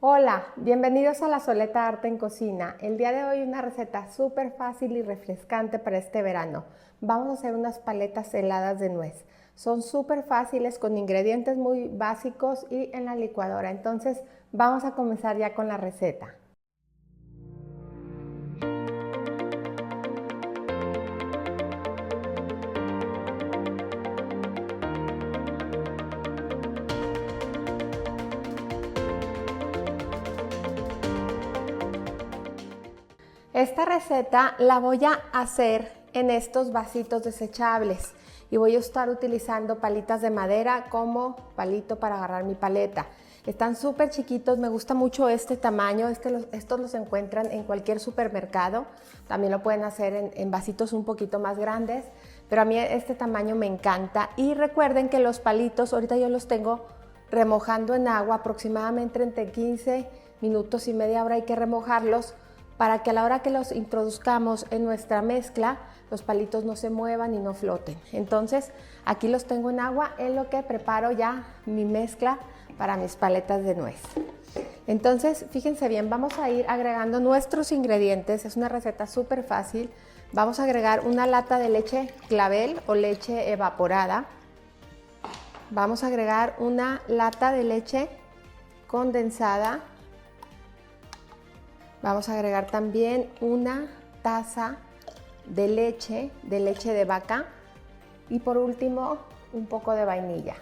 Hola, bienvenidos a La Soleta Arte en Cocina. El día de hoy una receta súper fácil y refrescante para este verano. Vamos a hacer unas paletas heladas de nuez. Son súper fáciles con ingredientes muy básicos y en la licuadora. Entonces vamos a comenzar ya con la receta. Esta receta la voy a hacer en estos vasitos desechables y voy a estar utilizando palitas de madera como palito para agarrar mi paleta. Están súper chiquitos, me gusta mucho este tamaño, estos los encuentran en cualquier supermercado. También lo pueden hacer en vasitos un poquito más grandes, pero a mí este tamaño me encanta. Y recuerden que los palitos, ahorita yo los tengo remojando en agua aproximadamente entre 15 minutos y media hora hay que remojarlos, para que a la hora que los introduzcamos en nuestra mezcla, los palitos no se muevan y no floten. Entonces, aquí los tengo en agua en lo que preparo ya mi mezcla para mis paletas de nuez. Entonces, fíjense bien, vamos a ir agregando nuestros ingredientes. Es una receta súper fácil. Vamos a agregar una lata de leche clavel o leche evaporada. Vamos a agregar una lata de leche condensada. Vamos a agregar también una taza de leche de vaca y por último un poco de vainilla.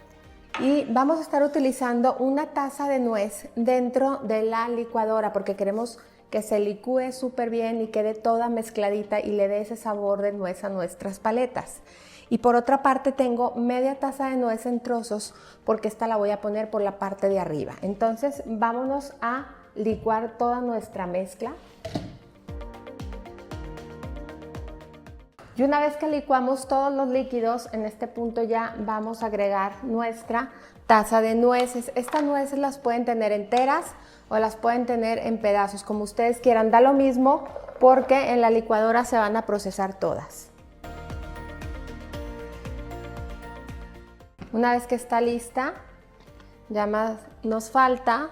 Y vamos a estar utilizando una taza de nuez dentro de la licuadora porque queremos que se licúe súper bien y quede toda mezcladita y le dé ese sabor de nuez a nuestras paletas. Y por otra parte tengo media taza de nuez en trozos porque esta la voy a poner por la parte de arriba. Entonces vámonos a licuar toda nuestra mezcla. Y una vez que licuamos todos los líquidos, en este punto ya vamos a agregar nuestra taza de nueces. Estas nueces las pueden tener enteras o las pueden tener en pedazos, como ustedes quieran. Da lo mismo porque en la licuadora se van a procesar todas. Una vez que está lista, ya más nos falta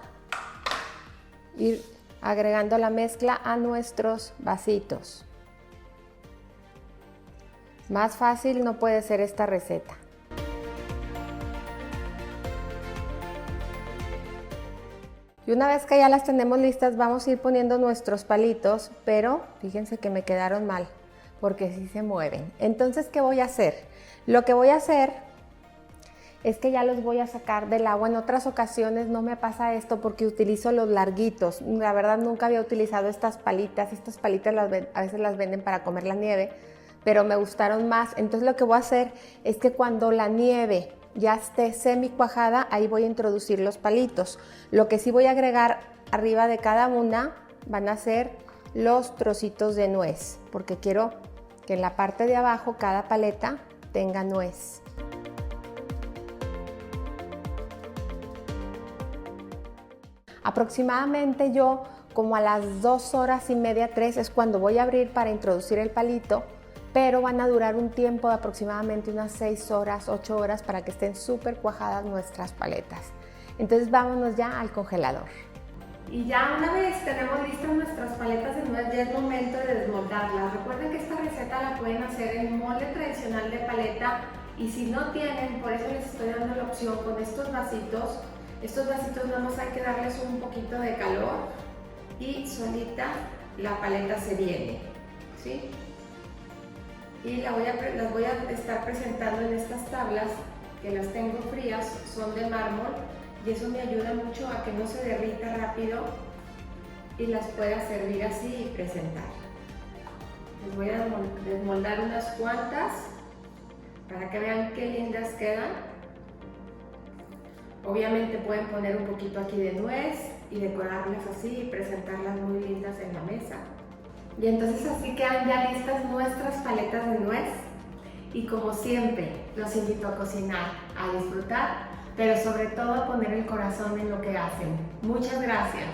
ir agregando la mezcla a nuestros vasitos. Más fácil no puede ser esta receta. Y una vez que ya las tenemos listas, vamos a ir poniendo nuestros palitos, pero fíjense que me quedaron mal, porque sí se mueven. Entonces, ¿qué voy a hacer? Lo que voy a hacer es que ya los voy a sacar del agua. En otras ocasiones no me pasa esto porque utilizo los larguitos. La verdad nunca había utilizado estas palitas a veces las venden para comer la nieve, pero me gustaron más. Entonces lo que voy a hacer es que cuando la nieve ya esté semi cuajada, ahí voy a introducir los palitos. Lo que sí voy a agregar arriba de cada una van a ser los trocitos de nuez, porque quiero que en la parte de abajo cada paleta tenga nuez. Aproximadamente yo como a las 2 horas y media, 3 es cuando voy a abrir para introducir el palito, pero van a durar un tiempo de aproximadamente unas 6 horas, 8 horas para que estén súper cuajadas nuestras paletas. Entonces vámonos ya al congelador. Y ya una vez tenemos listas nuestras paletas de nuez, ya es momento de desmoldarlas. Recuerden que esta receta la pueden hacer en molde tradicional de paleta y si no tienen, por eso les estoy dando la opción con estos vasitos. Estos vasitos nada más hay que darles un poquito de calor y solita la paleta se viene, ¿sí? Y las voy a estar presentando en estas tablas que las tengo frías, son de mármol y eso me ayuda mucho a que no se derrita rápido y las pueda servir así y presentar. Les voy a desmoldar unas cuantas para que vean qué lindas quedan. Obviamente pueden poner un poquito aquí de nuez y decorarlas así y presentarlas muy lindas en la mesa. Y entonces así quedan ya listas nuestras paletas de nuez. Y como siempre, los invito a cocinar, a disfrutar, pero sobre todo a poner el corazón en lo que hacen. Muchas gracias.